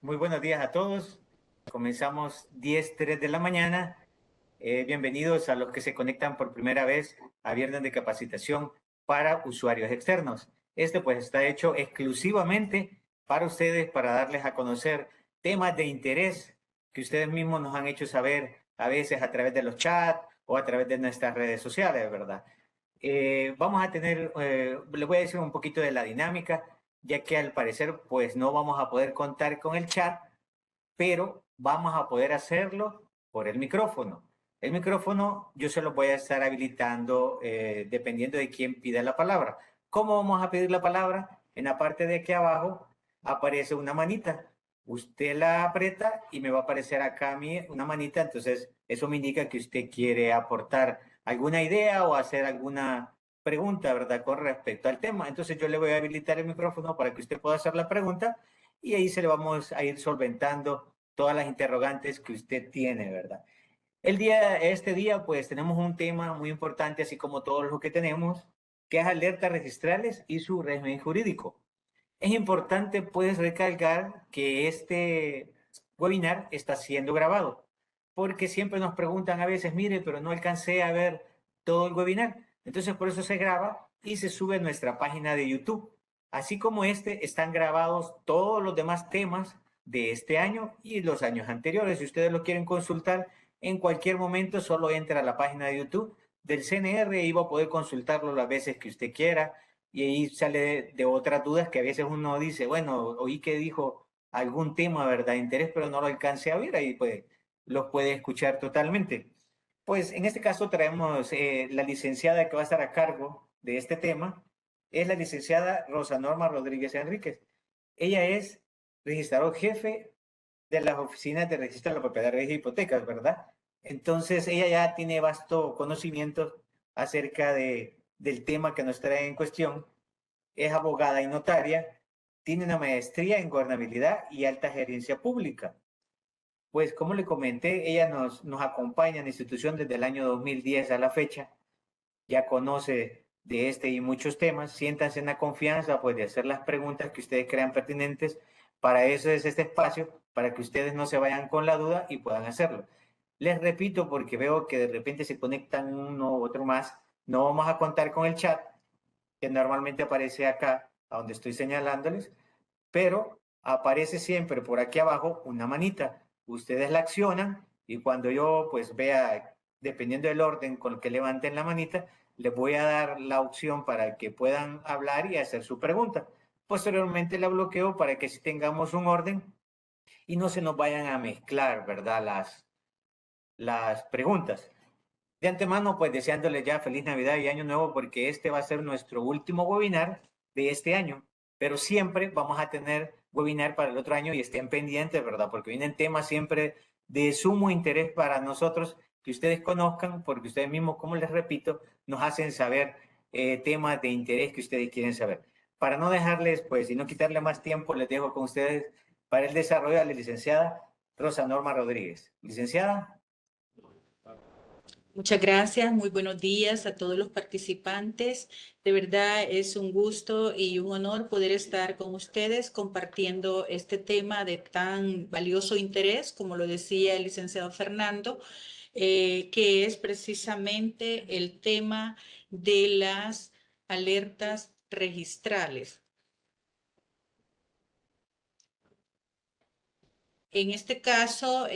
Muy buenos días a todos. Comenzamos 10:03 de la mañana. Bienvenidos a los que se conectan por primera vez a Viernes de Capacitación para usuarios externos. Este pues está hecho exclusivamente para ustedes, para darles a conocer temas de interés que ustedes mismos nos han hecho saber a veces a través de los chats o a través de nuestras redes sociales, ¿verdad? Vamos a tener, les voy a decir un poquito de la dinámica, ya que al parecer pues no vamos a poder contar con el chat, pero vamos a poder hacerlo por el micrófono. El micrófono yo se lo voy a estar habilitando dependiendo de quién pida la palabra. ¿Cómo vamos a pedir la palabra? En la parte de aquí abajo aparece una manita. Usted la aprieta y me va a aparecer acá a mí una manita, entonces eso me indica que usted quiere aportar alguna idea o hacer alguna pregunta, ¿verdad? Con respecto al tema. Entonces yo le voy a habilitar el micrófono para que usted pueda hacer la pregunta y ahí se le vamos a ir solventando todas las interrogantes que usted tiene, ¿verdad? Este día, pues tenemos un tema muy importante, así como todos los que tenemos, que es alertas registrales y su régimen jurídico. Es importante, pues, recalcar que este webinar está siendo grabado, porque siempre nos preguntan a veces, mire, pero no alcancé a ver todo el webinar. Entonces, por eso se graba y se sube a nuestra página de YouTube. Así como este, están grabados todos los demás temas de este año y los años anteriores. Si ustedes lo quieren consultar en cualquier momento, solo entra a la página de YouTube del CNR y va a poder consultarlo las veces que usted quiera y ahí sale de otras dudas que a veces uno dice, bueno, oí que dijo algún tema, ¿verdad? De interés, pero no lo alcancé a ver, ahí pues los puede escuchar totalmente. Pues en este caso traemos la licenciada que va a estar a cargo de este tema, es la licenciada Rosa Norma Rodríguez Enríquez. Ella es registrador jefe de las oficinas de registro de la propiedad de y hipotecas, ¿verdad? Entonces ella ya tiene vasto conocimiento acerca del tema que nos trae en cuestión, es abogada y notaria, tiene una maestría en gobernabilidad y alta gerencia pública. Pues como le comenté, ella nos acompaña en la institución desde el año 2010 a la fecha, ya conoce de este y muchos temas, siéntanse en la confianza pues de hacer las preguntas que ustedes crean pertinentes, para eso es este espacio, para que ustedes no se vayan con la duda y puedan hacerlo. Les repito, porque veo que de repente se conectan uno u otro más, no vamos a contar con el chat, que normalmente aparece acá, a donde estoy señalándoles, pero aparece siempre por aquí abajo una manita. Ustedes la accionan y cuando yo pues vea, dependiendo del orden con el que levanten la manita, les voy a dar la opción para que puedan hablar y hacer su pregunta. Posteriormente la bloqueo para que si tengamos un orden y no se nos vayan a mezclar, ¿verdad? Las preguntas. De antemano, pues deseándoles ya feliz Navidad y Año Nuevo, porque este va a ser nuestro último webinar de este año, pero siempre vamos a tener webinar para el otro año y estén pendientes, ¿verdad? Porque vienen temas siempre de sumo interés para nosotros que ustedes conozcan, porque ustedes mismos, como les repito, nos hacen saber temas de interés que ustedes quieren saber. Para no dejarles, pues, y no quitarle más tiempo, les dejo con ustedes para el desarrollo a la licenciada Rosa Norma Rodríguez. Licenciada. Muchas gracias, muy buenos días a todos los participantes. De verdad es un gusto y un honor poder estar con ustedes compartiendo este tema de tan valioso interés, como lo decía el licenciado Fernando, que es precisamente el tema de las alertas registrales. En este caso,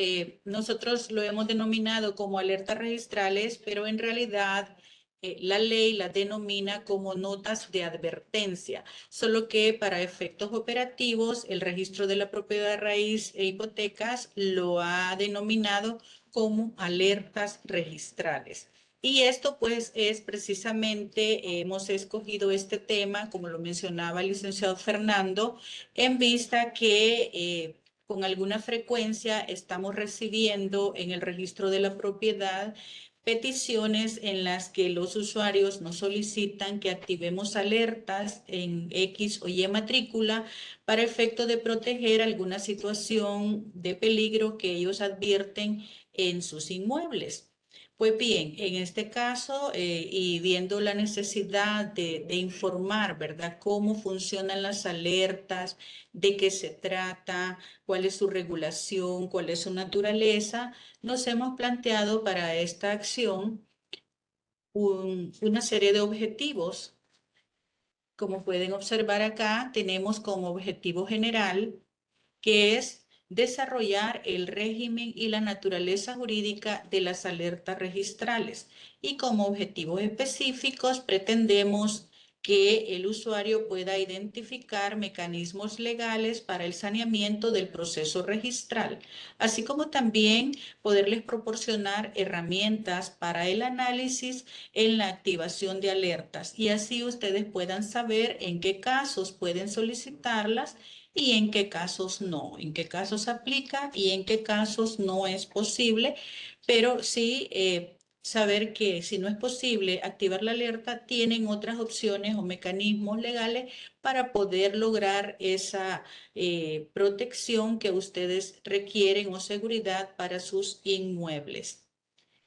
nosotros lo hemos denominado como alertas registrales, pero en realidad la ley la denomina como notas de advertencia, solo que para efectos operativos el registro de la propiedad de raíz e hipotecas lo ha denominado como alertas registrales. Y esto pues es precisamente, hemos escogido este tema, como lo mencionaba el licenciado Fernando, en vista que con alguna frecuencia estamos recibiendo en el registro de la propiedad peticiones en las que los usuarios nos solicitan que activemos alertas en X o Y matrícula para efecto de proteger alguna situación de peligro que ellos advierten en sus inmuebles. Pues bien, en este caso, y viendo la necesidad de informar, ¿verdad? Cómo funcionan las alertas, de qué se trata, cuál es su regulación, cuál es su naturaleza, nos hemos planteado para esta acción una serie de objetivos. Como pueden observar acá, tenemos como objetivo general que es desarrollar el régimen y la naturaleza jurídica de las alertas registrales. Y como objetivos específicos pretendemos que el usuario pueda identificar mecanismos legales para el saneamiento del proceso registral, así como también poderles proporcionar herramientas para el análisis en la activación de alertas y así ustedes puedan saber en qué casos pueden solicitarlas y en qué casos no, en qué casos aplica y en qué casos no es posible, pero sí saber que si no es posible activar la alerta, tienen otras opciones o mecanismos legales para poder lograr esa protección que ustedes requieren o seguridad para sus inmuebles.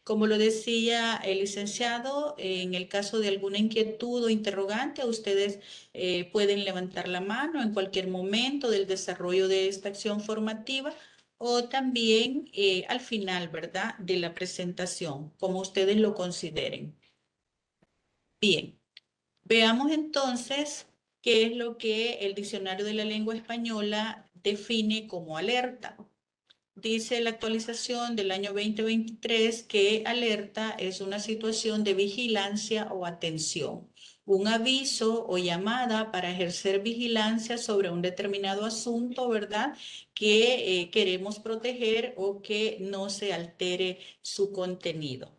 Como lo decía el licenciado, en el caso de alguna inquietud o interrogante, ustedes pueden levantar la mano en cualquier momento del desarrollo de esta acción formativa o también al final, ¿verdad?, de la presentación, como ustedes lo consideren. Bien, veamos entonces qué es lo que el Diccionario de la Lengua Española define como alerta. Dice la actualización del año 2023 que alerta es una situación de vigilancia o atención, un aviso o llamada para ejercer vigilancia sobre un determinado asunto, ¿verdad? Que queremos proteger o que no se altere su contenido.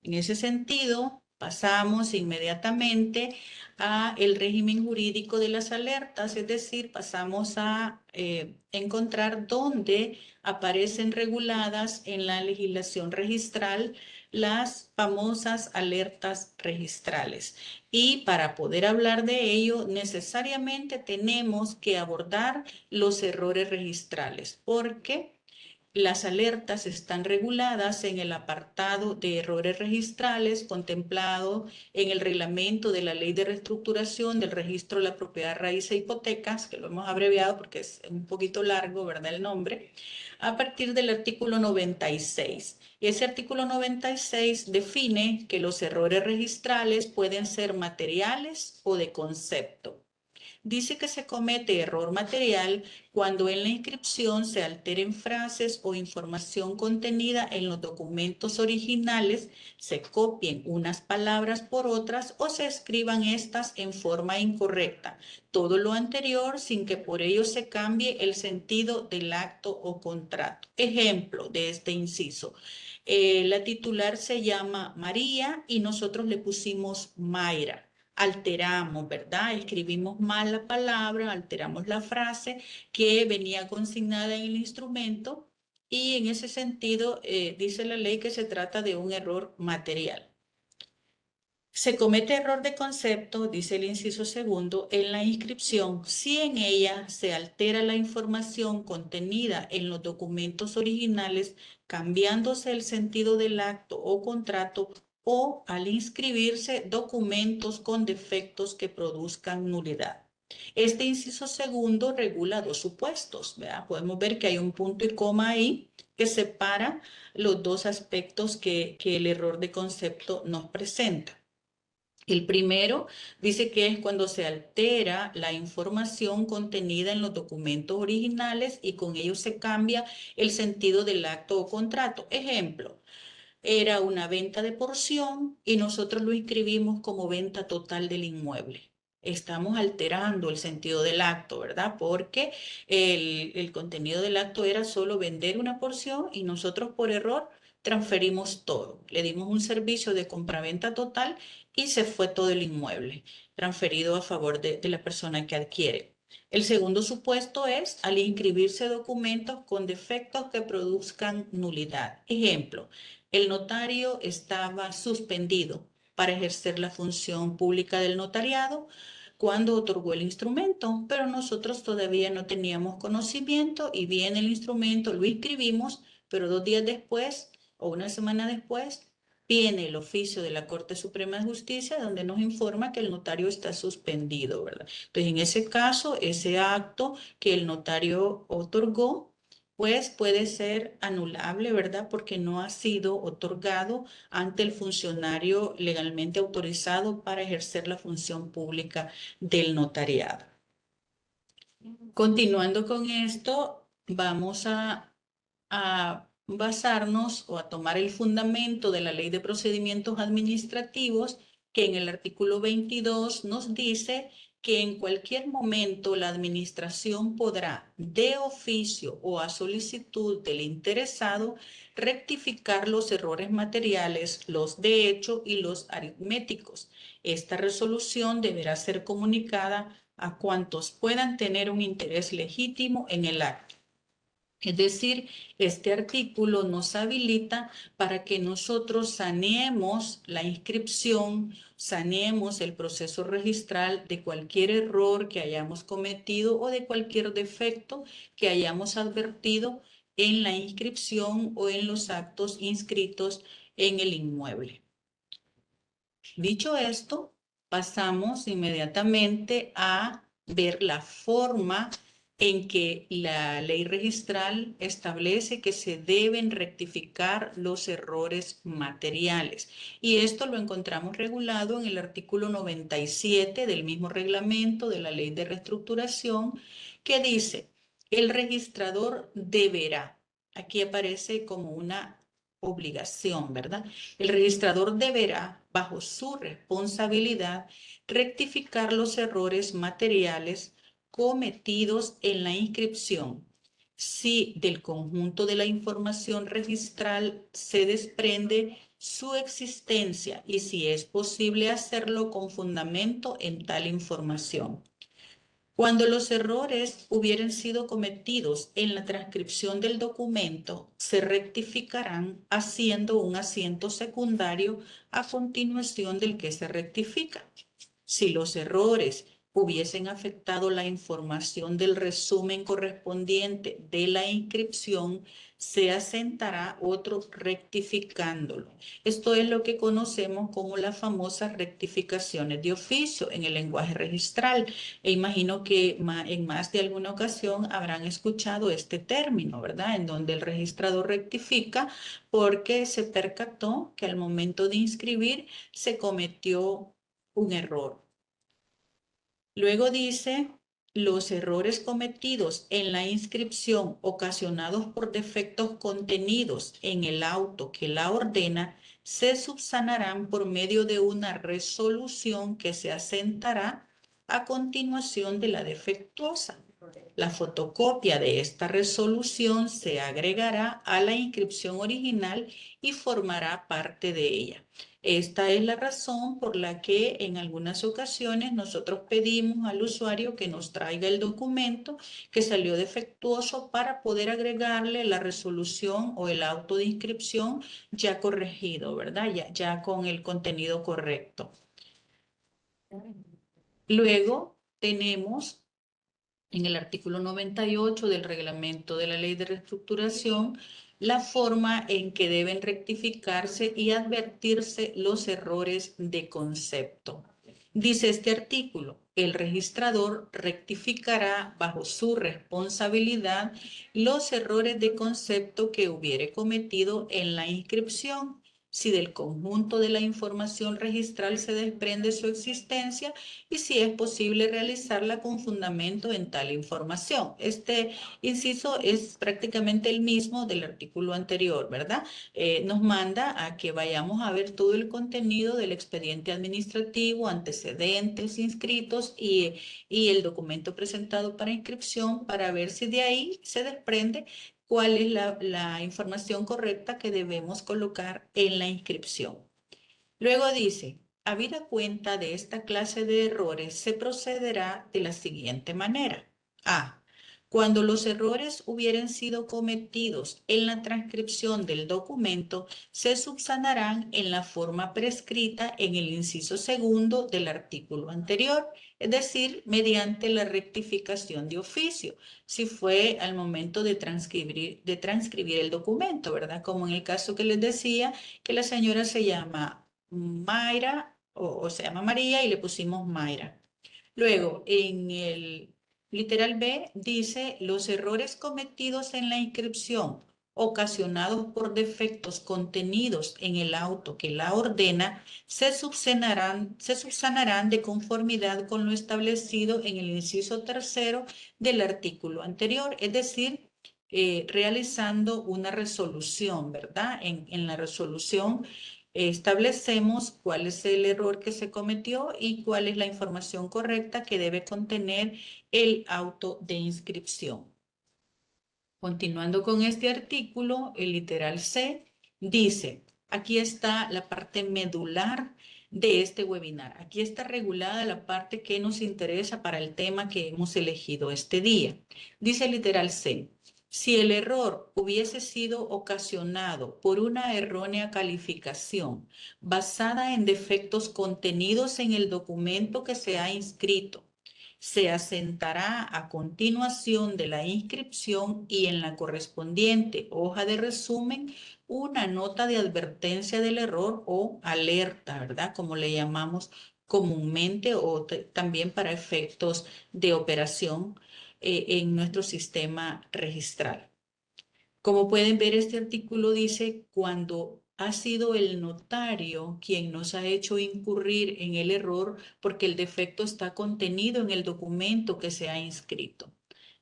En ese sentido, pasamos inmediatamente a el régimen jurídico de las alertas, es decir, pasamos a encontrar dónde aparecen reguladas en la legislación registral las famosas alertas registrales. Y para poder hablar de ello, necesariamente tenemos que abordar los errores registrales, porque las alertas están reguladas en el apartado de errores registrales contemplado en el reglamento de la Ley de Reestructuración del Registro de la Propiedad Raíz e Hipotecas, que lo hemos abreviado porque es un poquito largo, ¿verdad? El nombre, a partir del artículo 96. Ese artículo 96 define que los errores registrales pueden ser materiales o de concepto. Dice que se comete error material cuando en la inscripción se alteren frases o información contenida en los documentos originales, se copien unas palabras por otras o se escriban estas en forma incorrecta. Todo lo anterior sin que por ello se cambie el sentido del acto o contrato. Ejemplo de este inciso. La titular se llama María y nosotros le pusimos Mayra. Alteramos, ¿verdad? Escribimos mal la palabra, alteramos la frase que venía consignada en el instrumento y en ese sentido dice la ley que se trata de un error material. Se comete error de concepto, dice el inciso segundo, en la inscripción si en ella se altera la información contenida en los documentos originales, cambiándose el sentido del acto o contrato o al inscribirse documentos con defectos que produzcan nulidad. Este inciso segundo regula dos supuestos, ¿verdad? Podemos ver que hay un punto y coma ahí que separa los dos aspectos que el error de concepto nos presenta. El primero dice que es cuando se altera la información contenida en los documentos originales y con ello se cambia el sentido del acto o contrato. Ejemplo, era una venta de porción y nosotros lo inscribimos como venta total del inmueble. Estamos alterando el sentido del acto, ¿verdad? Porque el contenido del acto era solo vender una porción y nosotros por error transferimos todo. Le dimos un servicio de compraventa total y se fue todo el inmueble transferido a favor de la persona que adquiere. El segundo supuesto es al inscribirse documentos con defectos que produzcan nulidad. Ejemplo, el notario estaba suspendido para ejercer la función pública del notariado cuando otorgó el instrumento, pero nosotros todavía no teníamos conocimiento y viene el instrumento, lo inscribimos, pero 2 días después o una semana después viene el oficio de la Corte Suprema de Justicia donde nos informa que el notario está suspendido, ¿verdad? Entonces, en ese caso, ese acto que el notario otorgó, pues puede ser anulable, ¿verdad? Porque no ha sido otorgado ante el funcionario legalmente autorizado para ejercer la función pública del notariado. Continuando con esto, vamos a basarnos o a tomar el fundamento de la Ley de Procedimientos Administrativos, que en el artículo 22 nos dice que en cualquier momento la administración podrá, de oficio o a solicitud del interesado, rectificar los errores materiales, los de hecho y los aritméticos. Esta resolución deberá ser comunicada a cuantos puedan tener un interés legítimo en el acto. Es decir, este artículo nos habilita para que nosotros saneemos la inscripción, saneemos el proceso registral de cualquier error que hayamos cometido o de cualquier defecto que hayamos advertido en la inscripción o en los actos inscritos en el inmueble. Dicho esto, pasamos inmediatamente a ver la forma en que la ley registral establece que se deben rectificar los errores materiales. Y esto lo encontramos regulado en el artículo 97 del mismo reglamento de la ley de reestructuración, que dice, el registrador deberá, aquí aparece como una obligación, ¿verdad? El registrador deberá, bajo su responsabilidad, rectificar los errores materiales cometidos en la inscripción. Si del conjunto de la información registral se desprende su existencia y si es posible hacerlo con fundamento en tal información. Cuando los errores hubieran sido cometidos en la transcripción del documento, se rectificarán haciendo un asiento secundario a continuación del que se rectifica. Si los errores hubiesen afectado la información del resumen correspondiente de la inscripción, se asentará otro rectificándolo. Esto es lo que conocemos como las famosas rectificaciones de oficio en el lenguaje registral. E imagino que en más de alguna ocasión habrán escuchado este término, ¿verdad? En donde el registrador rectifica porque se percató que al momento de inscribir se cometió un error. Luego dice, los errores cometidos en la inscripción ocasionados por defectos contenidos en el auto que la ordena se subsanarán por medio de una resolución que se asentará a continuación de la defectuosa. La fotocopia de esta resolución se agregará a la inscripción original y formará parte de ella. Esta es la razón por la que en algunas ocasiones nosotros pedimos al usuario que nos traiga el documento que salió defectuoso para poder agregarle la resolución o el auto de inscripción ya corregido, ¿verdad? Ya con el contenido correcto. Luego tenemos en el artículo 98 del reglamento de la ley de reestructuración, la forma en que deben rectificarse y advertirse los errores de concepto. Dice este artículo, el registrador rectificará bajo su responsabilidad los errores de concepto que hubiere cometido en la inscripción. Si del conjunto de la información registral se desprende su existencia y si es posible realizarla con fundamento en tal información. Este inciso es prácticamente el mismo del artículo anterior, ¿verdad? Nos manda a que vayamos a ver todo el contenido del expediente administrativo, antecedentes inscritos y el documento presentado para inscripción para ver si de ahí se desprende cuál es la información correcta que debemos colocar en la inscripción. Luego dice, habida cuenta de esta clase de errores, se procederá de la siguiente manera. A. Cuando los errores hubieran sido cometidos en la transcripción del documento, se subsanarán en la forma prescrita en el inciso segundo del artículo anterior, es decir, mediante la rectificación de oficio, si fue al momento de transcribir el documento, ¿verdad? Como en el caso que les decía, que la señora se llama Mayra o se llama María y le pusimos Mayra. Luego, en el literal B dice, los errores cometidos en la inscripción ocasionados por defectos contenidos en el auto que la ordena se subsanarán de conformidad con lo establecido en el inciso tercero del artículo anterior, es decir, realizando una resolución, ¿verdad? En la resolución establecemos cuál es el error que se cometió y cuál es la información correcta que debe contener el auto de inscripción. Continuando con este artículo, el literal C dice, aquí está la parte medular de este webinar. Aquí está regulada la parte que nos interesa para el tema que hemos elegido este día. Dice el literal C, si el error hubiese sido ocasionado por una errónea calificación basada en defectos contenidos en el documento que se ha inscrito, se asentará a continuación de la inscripción y en la correspondiente hoja de resumen una nota de advertencia del error o alerta, ¿verdad? Como le llamamos comúnmente o también para efectos de operación en nuestro sistema registral. Como pueden ver, este artículo dice cuando ha sido el notario quien nos ha hecho incurrir en el error porque el defecto está contenido en el documento que se ha inscrito.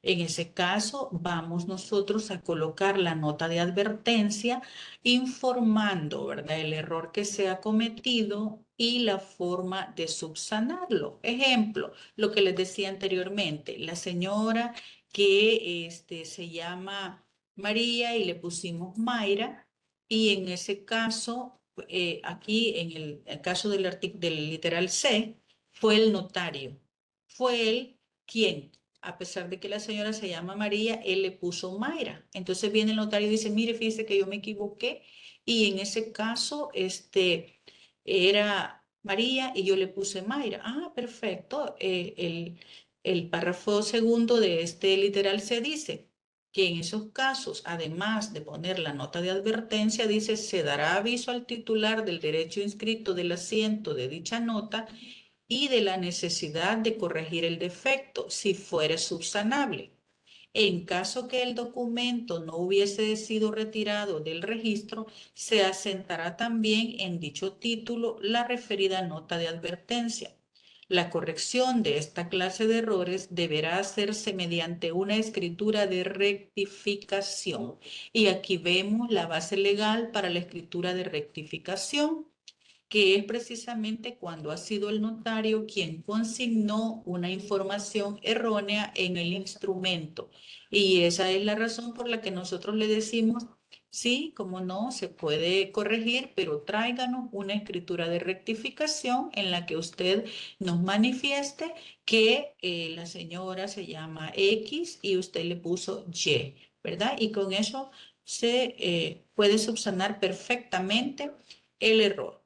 En ese caso, vamos nosotros a colocar la nota de advertencia informando, ¿verdad?, el error que se ha cometido y la forma de subsanarlo. Ejemplo, lo que les decía anteriormente, la señora que se llama María y le pusimos Mayra, y en ese caso, aquí en el caso del literal C, fue el notario. Fue él quien, a pesar de que la señora se llama María, él le puso Mayra. Entonces viene el notario y dice, mire, fíjese que yo me equivoqué, y en ese caso, era María y yo le puse Mayra. Ah, perfecto. El párrafo segundo de este literal C dice que en esos casos, además de poner la nota de advertencia, dice, se dará aviso al titular del derecho inscrito del asiento de dicha nota y de la necesidad de corregir el defecto si fuere subsanable. En caso que el documento no hubiese sido retirado del registro, se asentará también en dicho título la referida nota de advertencia. La corrección de esta clase de errores deberá hacerse mediante una escritura de rectificación. Y aquí vemos la base legal para la escritura de rectificación, que es precisamente cuando ha sido el notario quien consignó una información errónea en el instrumento. Y esa es la razón por la que nosotros le decimos, sí, como no, se puede corregir, pero tráiganos una escritura de rectificación en la que usted nos manifieste que la señora se llama X y usted le puso Y, ¿verdad? Y con eso se puede subsanar perfectamente el error.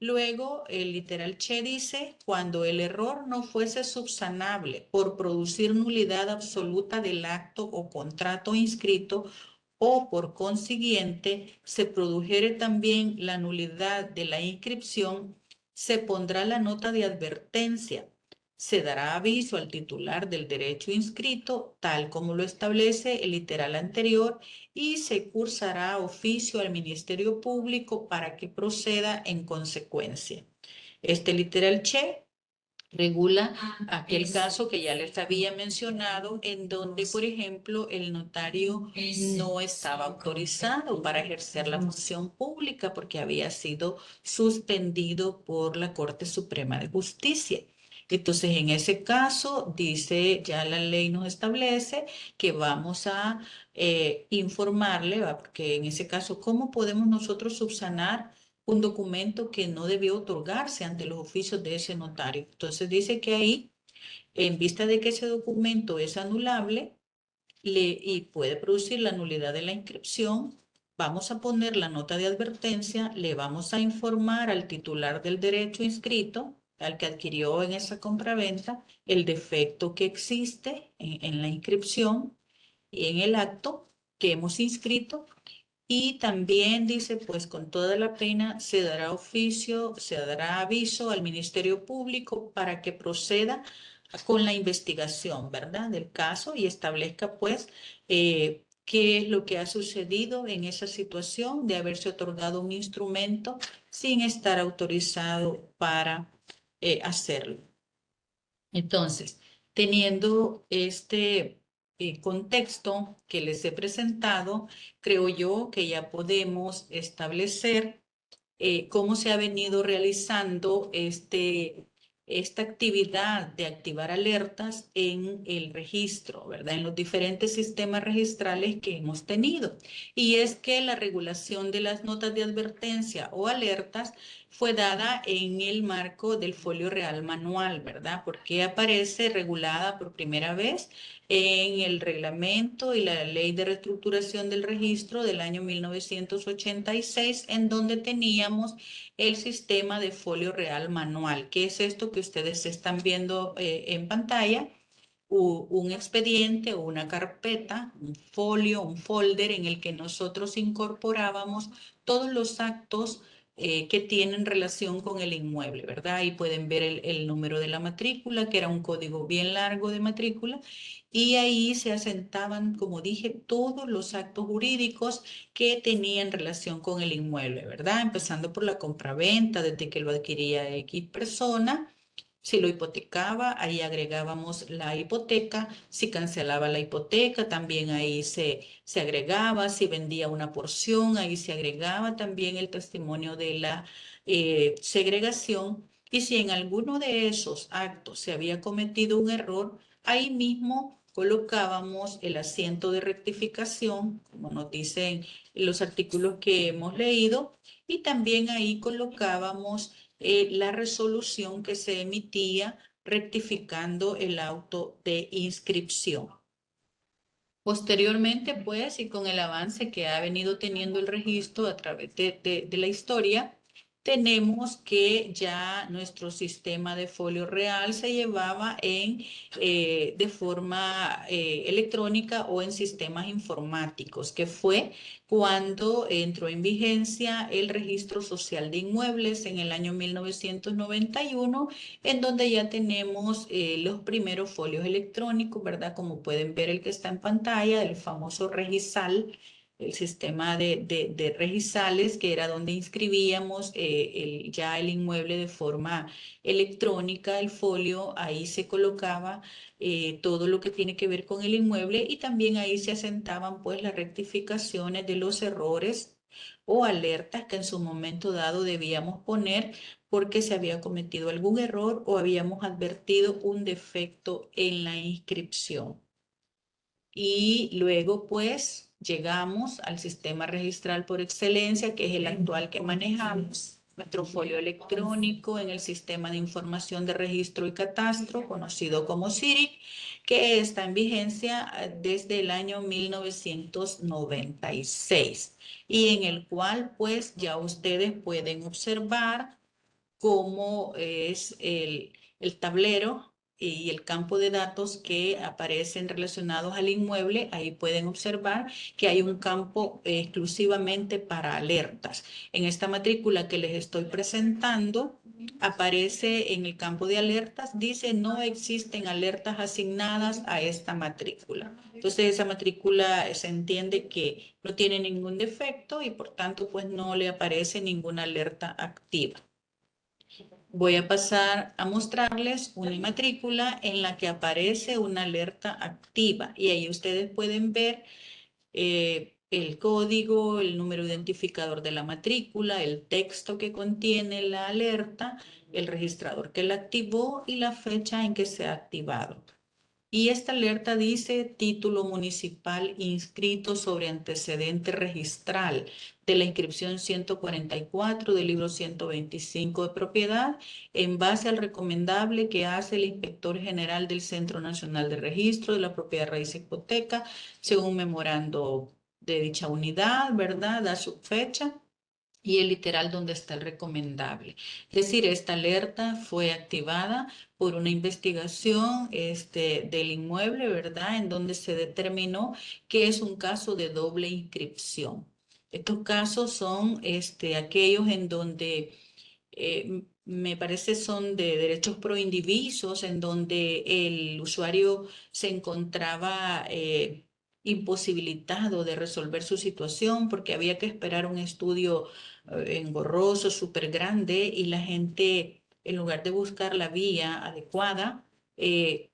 Luego, el literal Che dice, cuando el error no fuese subsanable por producir nulidad absoluta del acto o contrato inscrito, o por consiguiente se produjere también la nulidad de la inscripción, se pondrá la nota de advertencia. Se dará aviso al titular del derecho inscrito, tal como lo establece el literal anterior, y se cursará oficio al Ministerio Público para que proceda en consecuencia. Este literal Che regula aquel caso que ya les había mencionado, en donde, por ejemplo, el notario no estaba autorizado para ejercer la función pública porque había sido suspendido por la Corte Suprema de Justicia. Entonces, en ese caso, dice, ya la ley nos establece que vamos a informarle, porque en ese caso, ¿cómo podemos nosotros subsanar un documento que no debió otorgarse ante los oficios de ese notario? Entonces dice que ahí, en vista de que ese documento es anulable, y puede producir la nulidad de la inscripción. Vamos a poner la nota de advertencia, le vamos a informar al titular del derecho inscrito, al que adquirió en esa compraventa, el defecto que existe en la inscripción y en el acto que hemos inscrito. Y también dice, pues con toda la pena se dará oficio, se dará aviso al Ministerio Público para que proceda con la investigación, ¿verdad? Del caso y establezca, pues, qué es lo que ha sucedido en esa situación de haberse otorgado un instrumento sin estar autorizado para hacerlo. Entonces, teniendo este contexto que les he presentado, creo yo que ya podemos establecer cómo se ha venido realizando esta actividad de activar alertas en el registro, ¿verdad? En los diferentes sistemas registrales que hemos tenido. Y es que la regulación de las notas de advertencia o alertas fue dada en el marco del folio real manual, ¿verdad? Porque aparece regulada por primera vez en el reglamento y la ley de reestructuración del registro del año 1986, en donde teníamos el sistema de folio real manual. ¿Qué es esto que ustedes están viendo en pantalla? Un expediente o una carpeta, un folio, un folder en el que nosotros incorporábamos todos los actos que tienen relación con el inmueble, ¿verdad? Ahí pueden ver el número de la matrícula, que era un código bien largo de matrícula, y ahí se asentaban, como dije, todos los actos jurídicos que tenían relación con el inmueble, ¿verdad? Empezando por la compraventa, desde que lo adquiría X persona. Si lo hipotecaba, ahí agregábamos la hipoteca. Si cancelaba la hipoteca, también ahí se agregaba. Si vendía una porción, ahí se agregaba también el testimonio de la segregación. Y si en alguno de esos actos se había cometido un error, ahí mismo colocábamos el asiento de rectificación, como nos dicen los artículos que hemos leído, y también ahí colocábamos la resolución que se emitía rectificando el auto de inscripción. Posteriormente, pues, y con el avance que ha venido teniendo el registro a través de la historia, tenemos que ya nuestro sistema de folio real se llevaba de forma electrónica o en sistemas informáticos, que fue cuando entró en vigencia el registro social de inmuebles en el año 1991, en donde ya tenemos los primeros folios electrónicos, ¿verdad? Como pueden ver el que está en pantalla, el famoso Regisal, el sistema de Regisales, que era donde inscribíamos ya el inmueble de forma electrónica, el folio, ahí se colocaba todo lo que tiene que ver con el inmueble y también ahí se asentaban pues las rectificaciones de los errores o alertas que en su momento dado debíamos poner porque se había cometido algún error o habíamos advertido un defecto en la inscripción. Y luego pues llegamos al sistema registral por excelencia, que es el actual que manejamos, nuestro folio electrónico en el sistema de información de registro y catastro, conocido como SIRIC, que está en vigencia desde el año 1996 y en el cual pues ya ustedes pueden observar cómo es el tablero y el campo de datos que aparecen relacionados al inmueble. Ahí pueden observar que hay un campo exclusivamente para alertas. En esta matrícula que les estoy presentando, aparece en el campo de alertas, dice no existen alertas asignadas a esta matrícula. Entonces esa matrícula se entiende que no tiene ningún defecto y por tanto pues no le aparece ninguna alerta activa. Voy a pasar a mostrarles una matrícula en la que aparece una alerta activa y ahí ustedes pueden ver el código, el número identificador de la matrícula, el texto que contiene la alerta, el registrador que la activó y la fecha en que se ha activado. Y esta alerta dice título municipal inscrito sobre antecedente registral de la inscripción 144 del libro 125 de propiedad en base al recomendable que hace el inspector general del Centro Nacional de Registro de la Propiedad Raíz e Hipoteca, según memorando de dicha unidad, ¿verdad? Da su fecha y el literal donde está el recomendable. Es decir, esta alerta fue activada por una investigación del inmueble, ¿verdad? En donde se determinó que es un caso de doble inscripción. Estos casos son aquellos en donde me parece son de derechos proindivisos, en donde el usuario se encontraba imposibilitado de resolver su situación porque había que esperar un estudio engorroso, súper grande, y la gente, en lugar de buscar la vía adecuada,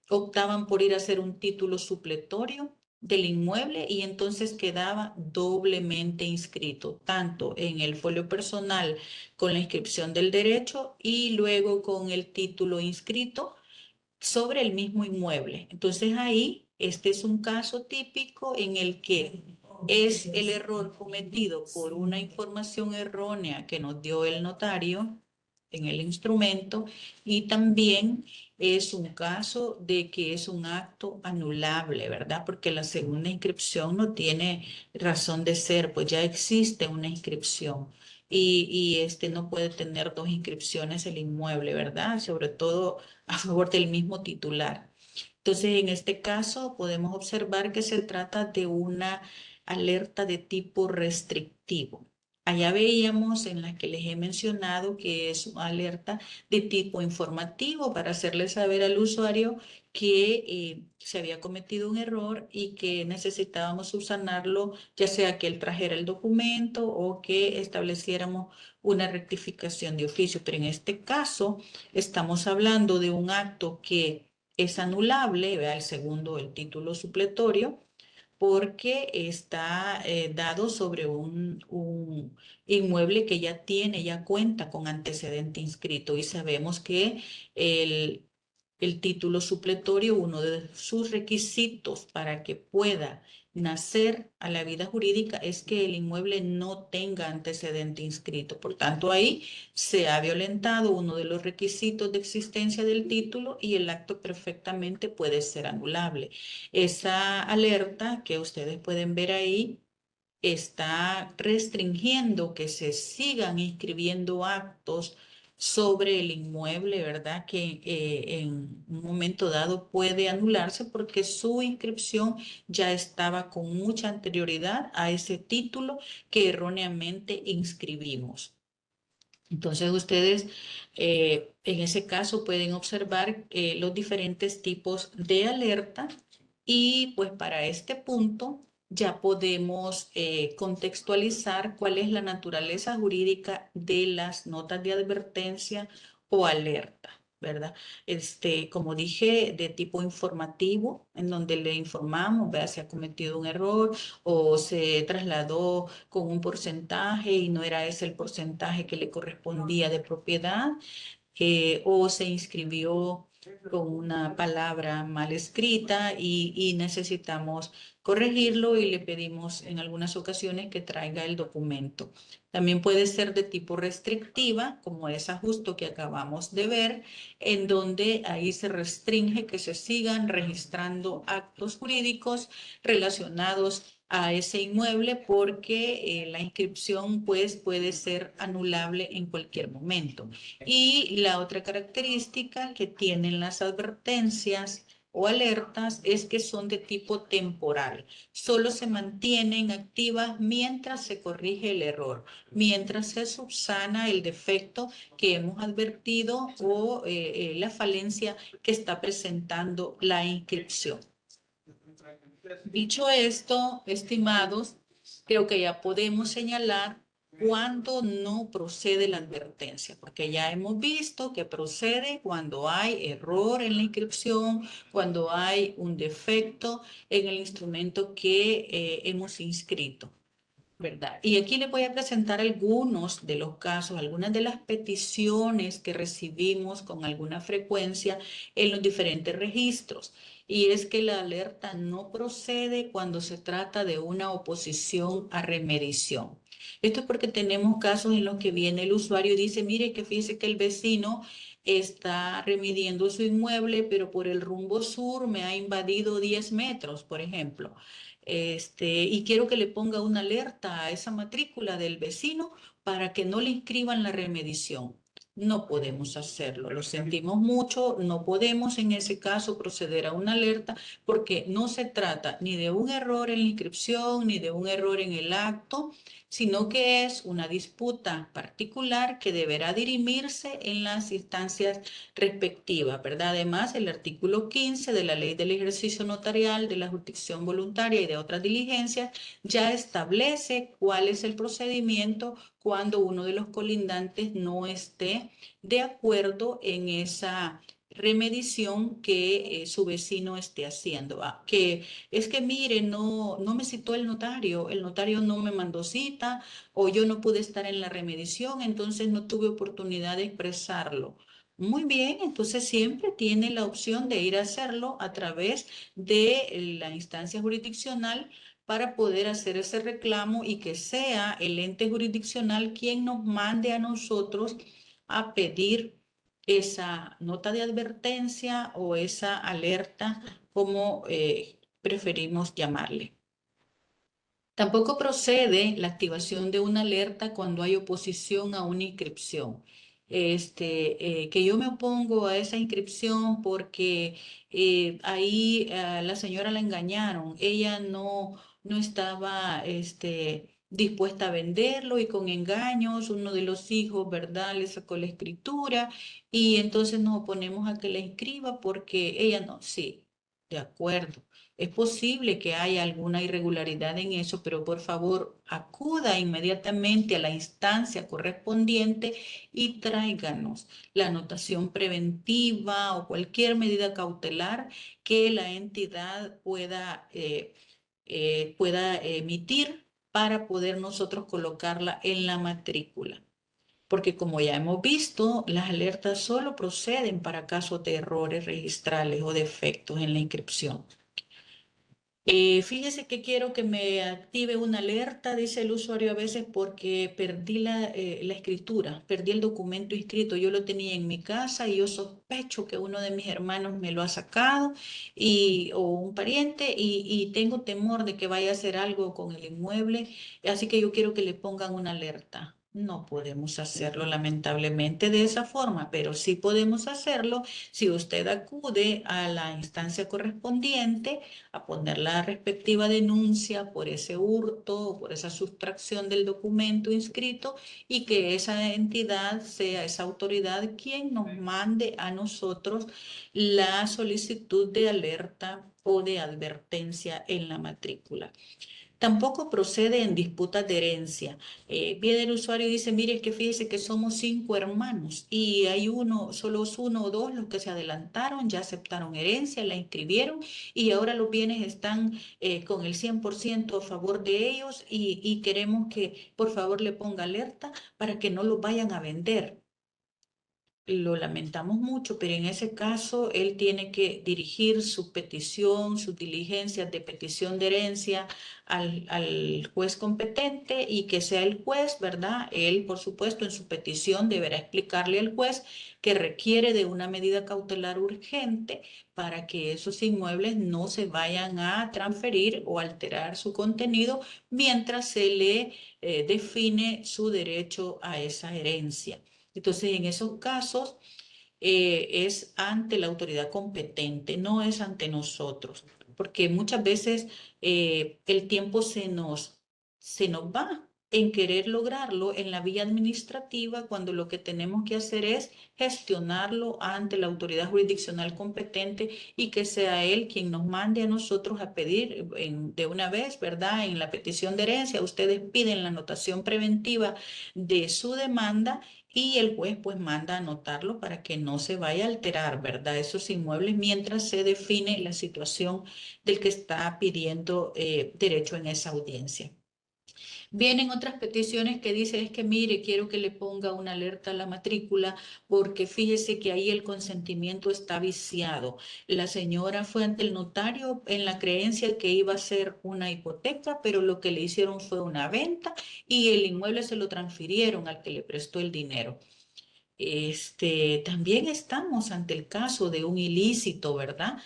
optaban por ir a hacer un título supletorio del inmueble y entonces quedaba doblemente inscrito, tanto en el folio personal con la inscripción del derecho y luego con el título inscrito sobre el mismo inmueble. Entonces ahí, este es un caso típico en el que es el error cometido por una información errónea que nos dio el notario en el instrumento, y también es un caso de que es un acto anulable, ¿verdad? Porque la segunda inscripción no tiene razón de ser, pues ya existe una inscripción. Y este no puede tener dos inscripciones el inmueble, ¿verdad? Sobre todo a favor del mismo titular. Entonces, en este caso, podemos observar que se trata de una alerta de tipo restrictivo. Allá veíamos en la que les he mencionado que es una alerta de tipo informativo para hacerle saber al usuario que se había cometido un error y que necesitábamos subsanarlo, ya sea que él trajera el documento o que estableciéramos una rectificación de oficio. Pero en este caso, estamos hablando de un acto que es anulable, vea el segundo, el título supletorio, porque está dado sobre un inmueble que ya tiene, ya cuenta con antecedente inscrito, y sabemos que el, el título supletorio, uno de sus requisitos para que pueda nacer a la vida jurídica es que el inmueble no tenga antecedente inscrito. Por tanto, ahí se ha violentado uno de los requisitos de existencia del título y el acto perfectamente puede ser anulable. Esa alerta que ustedes pueden ver ahí está restringiendo que se sigan inscribiendo actos sobre el inmueble, ¿verdad? Que en un momento dado puede anularse porque su inscripción ya estaba con mucha anterioridad a ese título que erróneamente inscribimos. Entonces ustedes en ese caso pueden observar los diferentes tipos de alerta, y pues para este punto ya podemos contextualizar cuál es la naturaleza jurídica de las notas de advertencia o alerta, ¿verdad? Como dije, de tipo informativo, en donde le informamos, vea, si ha cometido un error o se trasladó con un porcentaje y no era ese el porcentaje que le correspondía de propiedad, o se inscribió con una palabra mal escrita y necesitamos corregirlo y le pedimos en algunas ocasiones que traiga el documento. También puede ser de tipo restrictiva, como esa justo que acabamos de ver, en donde ahí se restringe que se sigan registrando actos jurídicos relacionados a ese inmueble porque la inscripción pues puede ser anulable en cualquier momento. Y la otra característica que tienen las advertencias o alertas es que son de tipo temporal. Solo se mantienen activas mientras se corrige el error, mientras se subsana el defecto que hemos advertido o la falencia que está presentando la inscripción. Dicho esto, estimados, creo que ya podemos señalar cuando no procede la advertencia, porque ya hemos visto que procede cuando hay error en la inscripción, cuando hay un defecto en el instrumento que hemos inscrito, ¿verdad? Y aquí les voy a presentar algunos de los casos, algunas de las peticiones que recibimos con alguna frecuencia en los diferentes registros. y es que la alerta no procede cuando se trata de una oposición a remediación. Esto es porque tenemos casos en los que viene el usuario y dice, mire que fíjese que el vecino está remediando su inmueble, pero por el rumbo sur me ha invadido 10 metros, por ejemplo. Y quiero que le ponga una alerta a esa matrícula del vecino para que no le inscriban la remediación. No podemos hacerlo, lo sentimos mucho, no podemos en ese caso proceder a una alerta porque no se trata ni de un error en la inscripción ni de un error en el acto, sino que es una disputa particular que deberá dirimirse en las instancias respectivas, ¿verdad? Además, el artículo 15 de la Ley del Ejercicio Notarial, de la Jurisdicción Voluntaria y de otras diligencias ya establece cuál es el procedimiento cuando uno de los colindantes no esté de acuerdo en esa remediación que su vecino esté haciendo. Que es que mire, no me citó el notario no me mandó cita o yo no pude estar en la remediación, entonces no tuve oportunidad de expresarlo. Muy bien, entonces siempre tiene la opción de ir a hacerlo a través de la instancia jurisdiccional para poder hacer ese reclamo y que sea el ente jurisdiccional quien nos mande a nosotros a pedir esa nota de advertencia o esa alerta, como preferimos llamarle. Tampoco procede la activación de una alerta cuando hay oposición a una inscripción. Que yo me opongo a esa inscripción porque ahí la señora la engañaron. Ella no estaba dispuesta a venderlo y con engaños uno de los hijos, ¿verdad? Le sacó la escritura y entonces nos oponemos a que la inscriba porque ella no, sí, de acuerdo. Es posible que haya alguna irregularidad en eso, pero por favor acuda inmediatamente a la instancia correspondiente y tráiganos la anotación preventiva o cualquier medida cautelar que la entidad pueda emitir para poder nosotros colocarla en la matrícula. Porque como ya hemos visto, las alertas solo proceden para casos de errores registrales o defectos en la inscripción. Fíjese que quiero que me active una alerta, dice el usuario a veces, porque perdí la escritura, perdí el documento inscrito. Yo lo tenía en mi casa y yo sospecho que uno de mis hermanos me lo ha sacado o un pariente y tengo temor de que vaya a hacer algo con el inmueble. Así que yo quiero que le pongan una alerta. No podemos hacerlo lamentablemente de esa forma, pero sí podemos hacerlo si usted acude a la instancia correspondiente a poner la respectiva denuncia por ese hurto o por esa sustracción del documento inscrito y que esa entidad sea esa autoridad quien nos mande a nosotros la solicitud de alerta o de advertencia en la matrícula. Tampoco procede en disputas de herencia. Viene el usuario y dice, mire, es que fíjese que somos 5 hermanos y hay solo es uno o dos los que se adelantaron, ya aceptaron herencia, la inscribieron y ahora los bienes están con el 100% a favor de ellos y queremos que por favor le ponga alerta para que no los vayan a vender. Lo lamentamos mucho, pero en ese caso él tiene que dirigir su petición, sus diligencias de petición de herencia al juez competente y que sea el juez, ¿verdad? Él, por supuesto, en su petición deberá explicarle al juez que requiere de una medida cautelar urgente para que esos inmuebles no se vayan a transferir o alterar su contenido mientras se le define su derecho a esa herencia. Entonces, en esos casos es ante la autoridad competente, no es ante nosotros, porque muchas veces el tiempo se nos va en querer lograrlo en la vía administrativa cuando lo que tenemos que hacer es gestionarlo ante la autoridad jurisdiccional competente y que sea él quien nos mande a nosotros a pedir de una vez, ¿verdad? En la petición de herencia, ustedes piden la anotación preventiva de su demanda y el juez pues manda a anotarlo para que no se vaya a alterar, ¿verdad? Esos inmuebles mientras se define la situación del que está pidiendo derecho en esa audiencia. Vienen otras peticiones que dicen, es que mire, quiero que le ponga una alerta a la matrícula porque fíjese que ahí el consentimiento está viciado. La señora fue ante el notario en la creencia que iba a ser una hipoteca, pero lo que le hicieron fue una venta y el inmueble se lo transfirieron al que le prestó el dinero. También estamos ante el caso de un ilícito, ¿verdad?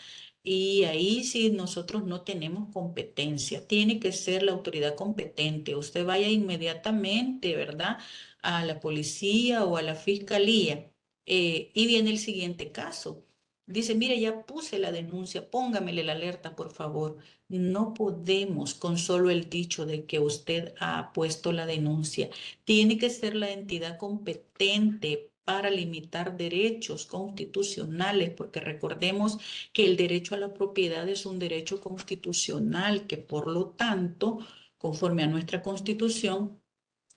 Y ahí sí nosotros no tenemos competencia, tiene que ser la autoridad competente. Usted vaya inmediatamente, ¿verdad? A la policía o a la fiscalía. Y viene el siguiente caso. Dice, mire, ya puse la denuncia, póngamele la alerta, por favor. No podemos con solo el dicho de que usted ha puesto la denuncia. Tiene que ser la entidad competente para limitar derechos constitucionales, porque recordemos que el derecho a la propiedad es un derecho constitucional que por lo tanto, conforme a nuestra constitución,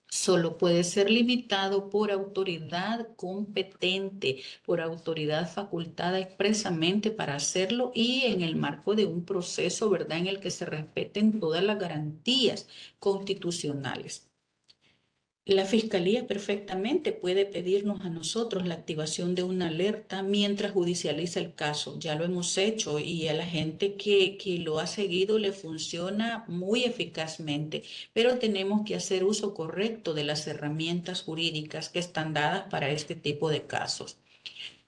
solo puede ser limitado por autoridad competente, por autoridad facultada expresamente para hacerlo y en el marco de un proceso, ¿verdad?, en el que se respeten todas las garantías constitucionales. La Fiscalía perfectamente puede pedirnos a nosotros la activación de una alerta mientras judicializa el caso. Ya lo hemos hecho y a la gente que lo ha seguido le funciona muy eficazmente, pero tenemos que hacer uso correcto de las herramientas jurídicas que están dadas para este tipo de casos.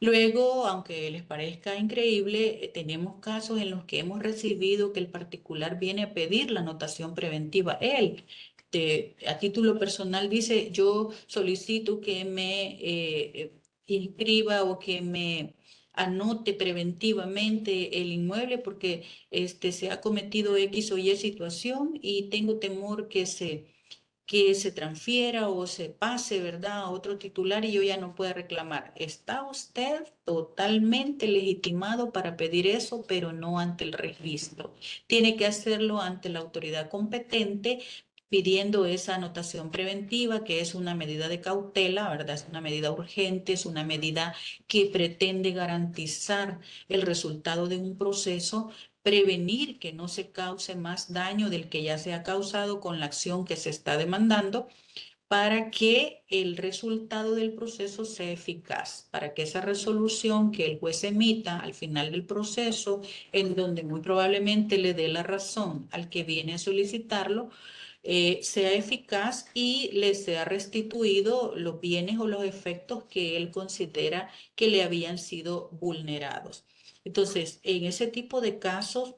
Luego, aunque les parezca increíble, tenemos casos en los que hemos recibido que el particular viene a pedir la anotación preventiva. Él, a título personal, dice, yo solicito que me inscriba o que me anote preventivamente el inmueble porque se ha cometido X o Y situación y tengo temor que se transfiera o se pase, ¿verdad?, a otro titular y yo ya no pueda reclamar. Está usted totalmente legitimado para pedir eso, pero no ante el registro. Tiene que hacerlo ante la autoridad competente pidiendo esa anotación preventiva, que es una medida de cautela, ¿verdad? Es una medida urgente, es una medida que pretende garantizar el resultado de un proceso, prevenir que no se cause más daño del que ya se ha causado con la acción que se está demandando para que el resultado del proceso sea eficaz, para que esa resolución que el juez emita al final del proceso, en donde muy probablemente le dé la razón al que viene a solicitarlo, sea eficaz y le sea restituido los bienes o los efectos que él considera que le habían sido vulnerados. Entonces, en ese tipo de casos,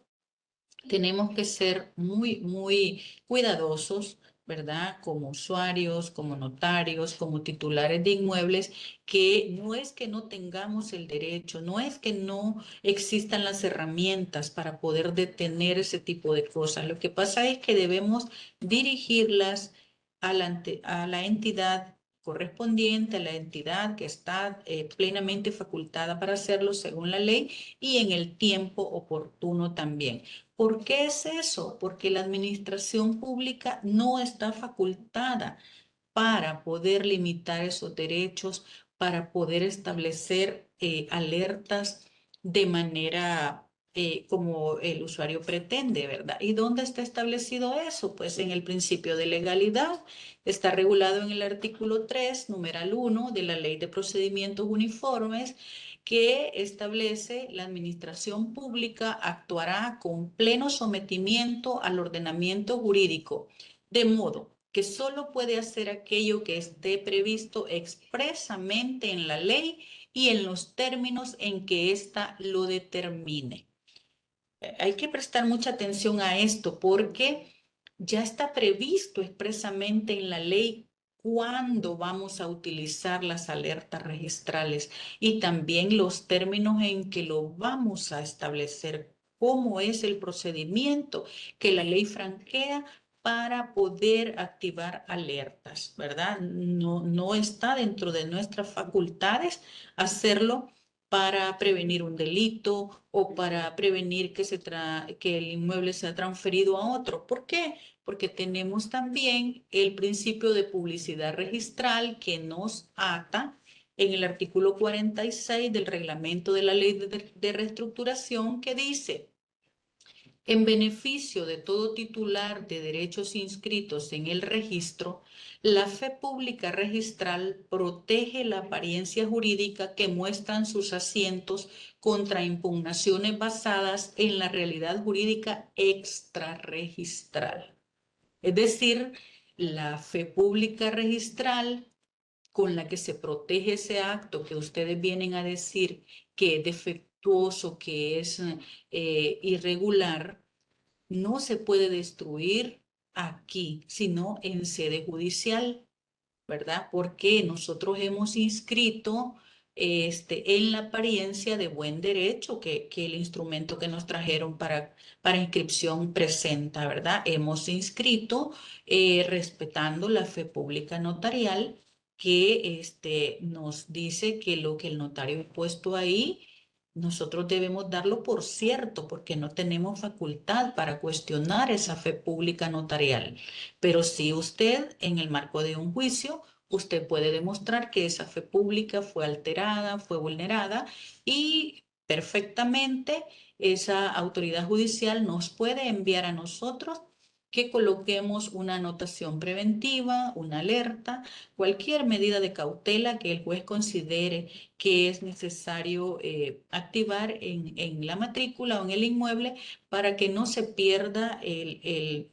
tenemos que ser muy, muy cuidadosos, ¿verdad? Como usuarios, como notarios, como titulares de inmuebles, que no es que no tengamos el derecho, no es que no existan las herramientas para poder detener ese tipo de cosas. Lo que pasa es que debemos dirigirlas a la entidad correspondiente, a la entidad que está plenamente facultada para hacerlo según la ley y en el tiempo oportuno también. ¿Por qué es eso? Porque la administración pública no está facultada para poder limitar esos derechos, para poder establecer alertas de manera como el usuario pretende, ¿verdad? ¿Y dónde está establecido eso? Pues en el principio de legalidad. Está regulado en el artículo 3, numeral 1 de la Ley de Procedimientos Uniformes, que establece la administración pública actuará con pleno sometimiento al ordenamiento jurídico, de modo que solo puede hacer aquello que esté previsto expresamente en la ley y en los términos en que ésta lo determine. Hay que prestar mucha atención a esto porque ya está previsto expresamente en la ley cuándo vamos a utilizar las alertas registrales y también los términos en que lo vamos a establecer, cómo es el procedimiento que la ley franquea para poder activar alertas, ¿verdad? No, no está dentro de nuestras facultades hacerlo para prevenir un delito o para prevenir que el inmueble sea transferido a otro. ¿Por qué? Porque tenemos también el principio de publicidad registral que nos ata en el artículo 46 del reglamento de la ley de reestructuración que dice En beneficio de todo titular de derechos inscritos en el registro, la fe pública registral protege la apariencia jurídica que muestran sus asientos contra impugnaciones basadas en la realidad jurídica extrarregistral. Es decir, la fe pública registral con la que se protege ese acto que ustedes vienen a decir que es defectuoso, que es irregular, no se puede destruir aquí, sino en sede judicial, ¿verdad? Porque nosotros hemos inscrito en la apariencia de buen derecho que el instrumento que nos trajeron para inscripción presenta, ¿verdad? Hemos inscrito respetando la fe pública notarial que nos dice que lo que el notario ha puesto ahí nosotros debemos darlo por cierto porque no tenemos facultad para cuestionar esa fe pública notarial. Pero si usted, en el marco de un juicio, usted puede demostrar que esa fe pública fue alterada, fue vulnerada y perfectamente esa autoridad judicial nos puede enviar a nosotros que coloquemos una anotación preventiva, una alerta, cualquier medida de cautela que el juez considere que es necesario activar en la matrícula o en el inmueble para que no se pierda el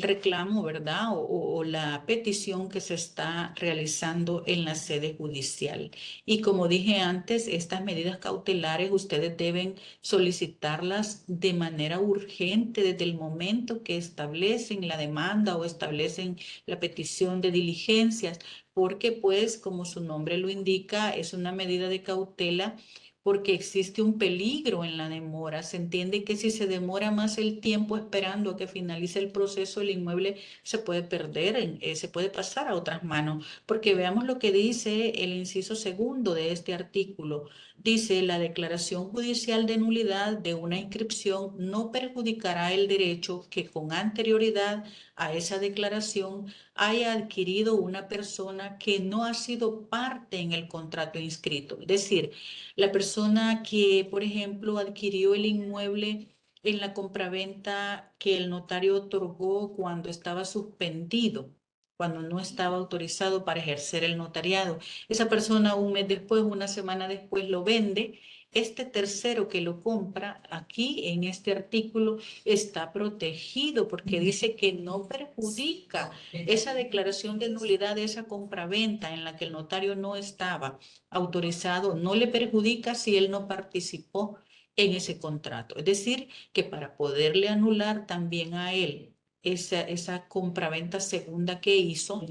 reclamo, ¿verdad? O la petición que se está realizando en la sede judicial. Y como dije antes, estas medidas cautelares ustedes deben solicitarlas de manera urgente desde el momento que establecen la demanda o establecen la petición de diligencias, porque pues, como su nombre lo indica, es una medida de cautela porque existe un peligro en la demora. Se entiende que si se demora más el tiempo esperando a que finalice el proceso, el inmueble se puede perder, se puede pasar a otras manos. Porque veamos lo que dice el inciso segundo de este artículo. Dice, la declaración judicial de nulidad de una inscripción no perjudicará el derecho que con anterioridad a esa declaración haya adquirido una persona que no ha sido parte en el contrato inscrito. Es decir, la persona que, por ejemplo, adquirió el inmueble en la compraventa que el notario otorgó cuando estaba suspendido, cuando no estaba autorizado para ejercer el notariado. Esa persona un mes después, una semana después lo vende. Este tercero que lo compra aquí en este artículo está protegido porque dice que no perjudica esa declaración de nulidad de esa compraventa en la que el notario no estaba autorizado, no le perjudica si él no participó en ese contrato. Es decir, que para poderle anular también a él esa compraventa segunda que hizo,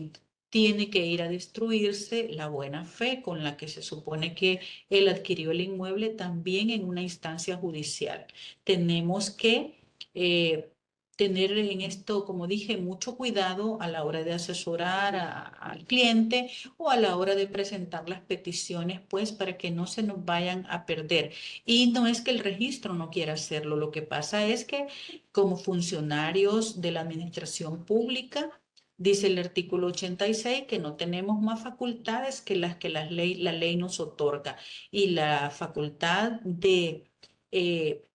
tiene que ir a destruirse la buena fe con la que se supone que él adquirió el inmueble también en una instancia judicial. Tenemos que tener en esto, como dije, mucho cuidado a la hora de asesorar al cliente o a la hora de presentar las peticiones, pues para que no se nos vayan a perder. Y no es que el registro no quiera hacerlo, lo que pasa es que como funcionarios de la administración pública, dice el artículo 86 que no tenemos más facultades que las que la ley nos otorga. Y la facultad eh,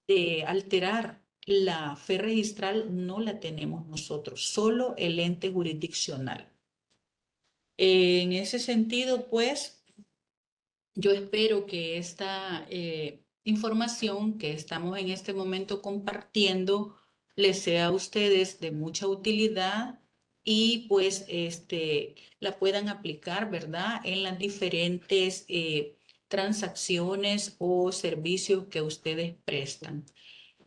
de alterar la fe registral no la tenemos nosotros, solo el ente jurisdiccional. En ese sentido, pues, yo espero que esta información que estamos en este momento compartiendo les sea a ustedes de mucha utilidad y pues la puedan aplicar, ¿verdad? En las diferentes transacciones o servicios que ustedes prestan.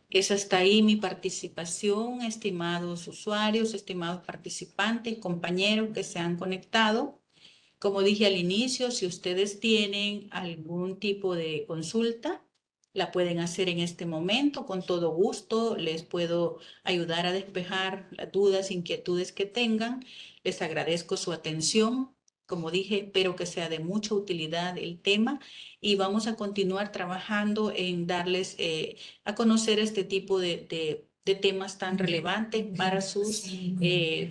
Es hasta ahí mi participación, estimados usuarios, estimados participantes, compañeros que se han conectado. Como dije al inicio, si ustedes tienen algún tipo de consulta, la pueden hacer en este momento. Con todo gusto les puedo ayudar a despejar las dudas, inquietudes que tengan. Les agradezco su atención. Como dije, espero que sea de mucha utilidad el tema y vamos a continuar trabajando en darles a conocer este tipo de temas tan relevantes para sus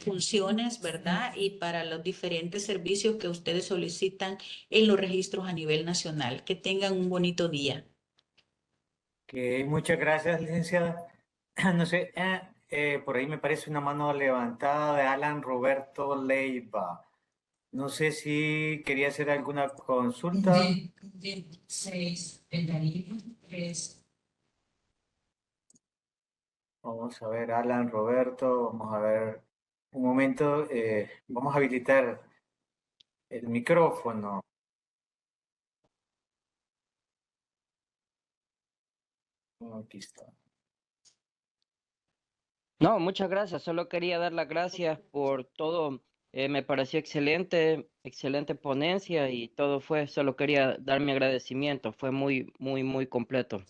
funciones, ¿verdad? Y para los diferentes servicios que ustedes solicitan en los registros a nivel nacional. Que tengan un bonito día. Muchas gracias, licenciada. No sé, por ahí me parece una mano levantada de Alan Roberto Leiva. No sé si quería hacer alguna consulta. De 6, el Danilo, 3. Vamos a ver, Alan Roberto, vamos a ver un momento. Vamos a habilitar el micrófono. Aquí está. No, muchas gracias. Solo quería dar las gracias por todo. Me pareció excelente, excelente ponencia y todo fue. Solo quería dar mi agradecimiento. Fue muy, muy, muy completo.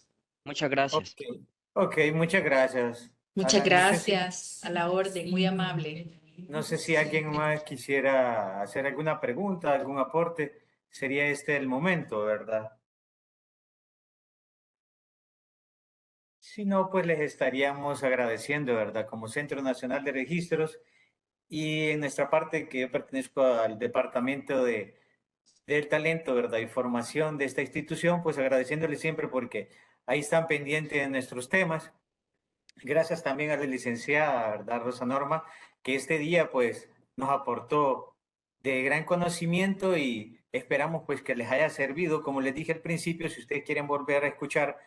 Muchas gracias. Ok, ok, muchas gracias. Muchas Alan, gracias, a la orden, muy amable. no sé si alguien más quisiera hacer alguna pregunta, algún aporte. Sería este el momento, ¿verdad? Si no, pues les estaríamos agradeciendo, ¿verdad? Como Centro Nacional de Registros y en nuestra parte, que yo pertenezco al Departamento del Talento, ¿verdad? Y Formación de esta institución, pues agradeciéndoles siempre porque ahí están pendientes de nuestros temas. Gracias también a la licenciada, ¿verdad? Rosa Norma, que este día, pues, nos aportó de gran conocimiento y esperamos, pues, que les haya servido. Como les dije al principio, si ustedes quieren volver a escuchar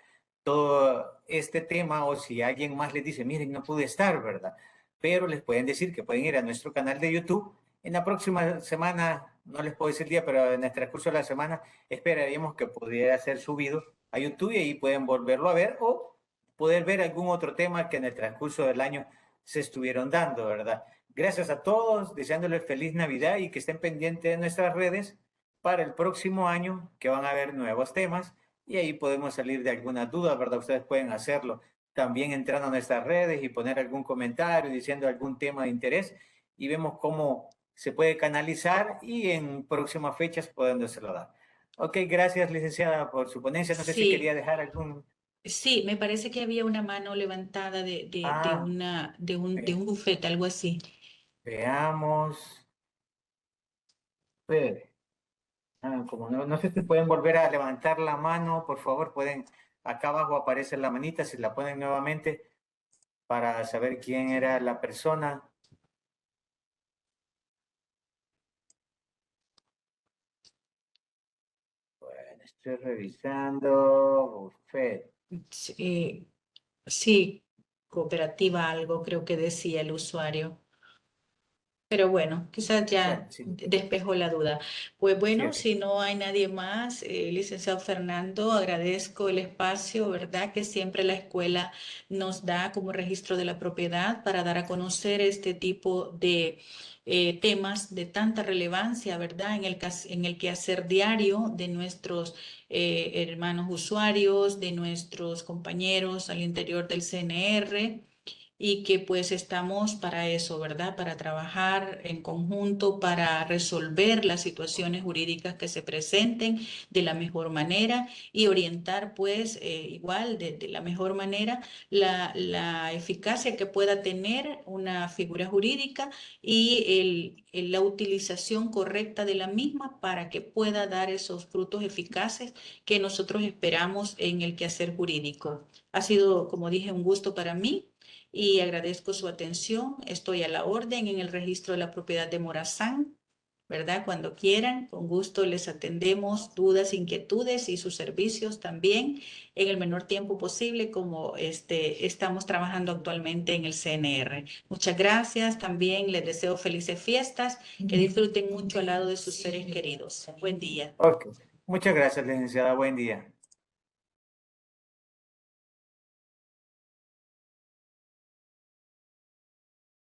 todo este tema o si alguien más les dice, miren, no pude estar, ¿verdad? Pero les pueden decir que pueden ir a nuestro canal de YouTube. En la próxima semana, no les puedo decir el día, pero en el transcurso de la semana esperaríamos que pudiera ser subido a YouTube y ahí pueden volverlo a ver o poder ver algún otro tema que en el transcurso del año se estuvieron dando, ¿verdad? Gracias a todos, deseándoles feliz Navidad y que estén pendientes de nuestras redes para el próximo año, que van a haber nuevos temas y ahí podemos salir de algunas dudas, ¿verdad? Ustedes pueden hacerlo también entrando a nuestras redes y poner algún comentario diciendo algún tema de interés y vemos cómo se puede canalizar y en próximas fechas podéndoselo dar. Ok, gracias, licenciada, por su ponencia. No sé si quería Sí, dejar algún... sí, me parece que había una mano levantada Ah, de un bufete, algo así. veamos. Espere. Como no, no sé si pueden volver a levantar la mano, por favor, pueden, acá abajo aparece la manita, si la ponen nuevamente para saber quién era la persona. Bueno, estoy revisando. Buffet. Sí, sí, cooperativa algo, creo que decía el usuario. Pero bueno, quizás Bueno, ya sí, despejó la duda. Pues sí, bueno, ok. si no hay nadie más, licenciado Fernando, agradezco el espacio, ¿verdad? Que siempre la escuela nos da como registro de la propiedad para dar a conocer este tipo de temas de tanta relevancia, ¿verdad? En el quehacer diario de nuestros hermanos usuarios, de nuestros compañeros al interior del CNR y que pues estamos para eso, ¿verdad? Para trabajar en conjunto, para resolver las situaciones jurídicas que se presenten de la mejor manera y orientar pues igual de la mejor manera la eficacia que pueda tener una figura jurídica y la utilización correcta de la misma para que pueda dar esos frutos eficaces que nosotros esperamos en el quehacer jurídico. Ha sido, como dije, un gusto para mí y agradezco su atención. Estoy a la orden en el registro de la propiedad de Morazán, ¿verdad? Cuando quieran, con gusto les atendemos dudas, inquietudes y sus servicios también en el menor tiempo posible, como estamos trabajando actualmente en el CNR. Muchas gracias. También les deseo felices fiestas, que disfruten mucho al lado de sus seres queridos. Buen día. Ok. Muchas gracias, licenciada. Buen día.